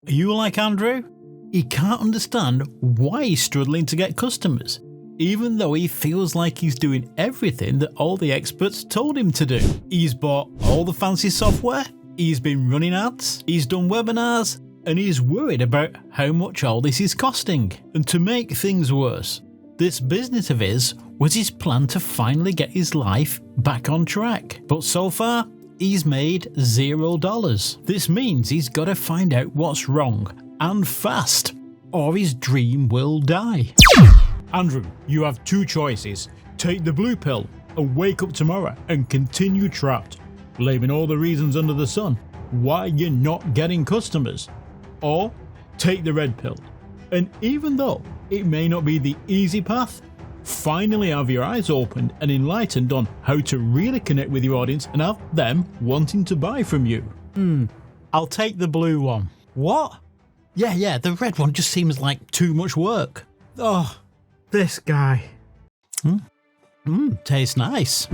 Are you like Andrew? He can't understand why he's struggling to get customers, even though he feels like he's doing everything that all the experts told him to do. He's bought all the fancy software, he's been running ads, he's done webinars, and he's worried about how much all this is costing. And to make things worse, this business of his was his plan to finally get his life back on track. But so far, he's made $0. This means he's got to find out what's wrong, and fast, or his dream will die. Andrew, you have two choices. Take the blue pill and wake up tomorrow and continue trapped, blaming all the reasons under the sun why you're not getting customers. Or take the red pill, and even though it may not be the easy path, finally have your eyes opened and enlightened on how to really connect with your audience and have them wanting to buy from you. I'll take the blue one. What? Yeah, the red one just seems like too much work. Oh, this guy. Tastes nice.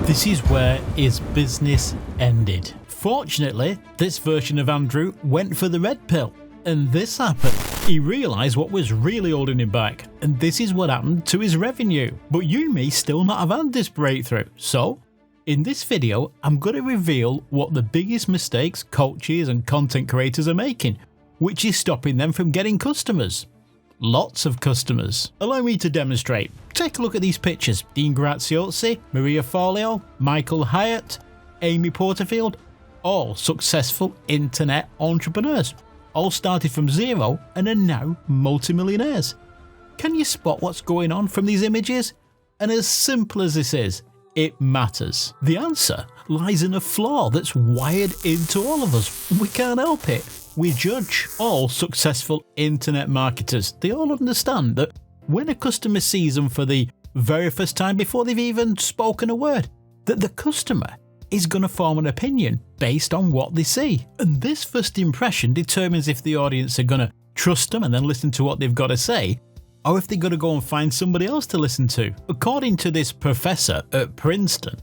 This is where his business ended. Fortunately, this version of Andrew went for the red pill, and this happened. He realised what was really holding him back, and this is what happened to his revenue. But you may still not have had this breakthrough, so in this video, I'm going to reveal what the biggest mistakes coaches and content creators are making, which is stopping them from getting customers. Lots of customers. Allow me to demonstrate. Take a look at these pictures. Dean Graziosi, Maria Forleo, Michael Hyatt, Amy Porterfield, all successful internet entrepreneurs. All started from zero and are now multimillionaires. Can you spot what's going on from these images? And as simple as this is, it matters. The answer lies in a flaw that's wired into all of us. We can't help it. We judge. All successful internet marketers, they all understand that when a customer sees them for the very first time before they've even spoken a word, that the customer is going to form an opinion based on what they see. And this first impression determines if the audience are going to trust them and then listen to what they've got to say, or if they're going to go and find somebody else to listen to. According to this professor at Princeton,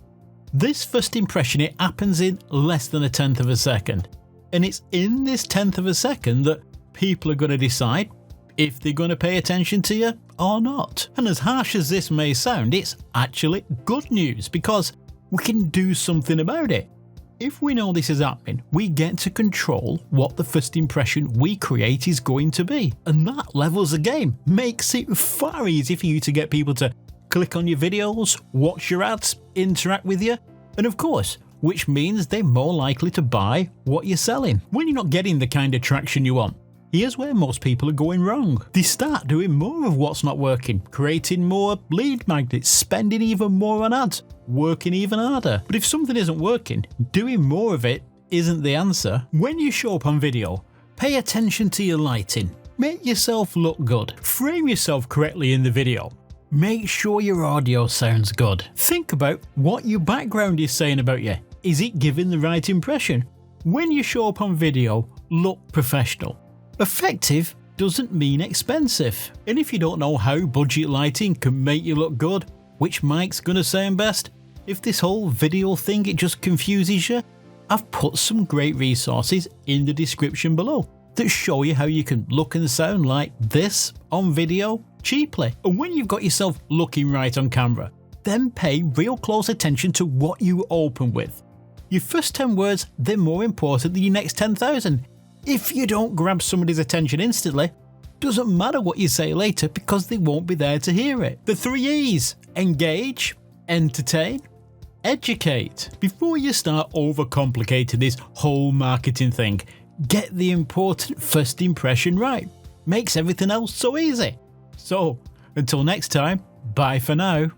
this first impression, it happens in less than 1/10 of a second. And it's in this 1/10 of a second that people are going to decide if they're going to pay attention to you or not. And as harsh as this may sound, it's actually good news because we can do something about it. If we know this is happening, we get to control what the first impression we create is going to be. And that levels the game, makes it far easier for you to get people to click on your videos, watch your ads, interact with you, and of course, which means they're more likely to buy what you're selling. When you're not getting the kind of traction you want, here's where most people are going wrong. They start doing more of what's not working, creating more lead magnets, spending even more on ads, working even harder. But if something isn't working, doing more of it isn't the answer. When you show up on video, pay attention to your lighting. Make yourself look good. Frame yourself correctly in the video. Make sure your audio sounds good. Think about what your background is saying about you. Is it giving the right impression? When you show up on video, look professional. Effective doesn't mean expensive. And if you don't know how budget lighting can make you look good, which mic's gonna sound best, if this whole video thing it just confuses you, I've put some great resources in the description below that show you how you can look and sound like this on video cheaply. And when you've got yourself looking right on camera, then pay real close attention to what you open with. Your first 10 words, they're more important than your next 10,000. If you don't grab somebody's attention instantly, doesn't matter what you say later because they won't be there to hear it. The 3 E's: engage, entertain, educate. Before you start overcomplicating this whole marketing thing, get the important first impression right. Makes everything else so easy. So, until next time, bye for now.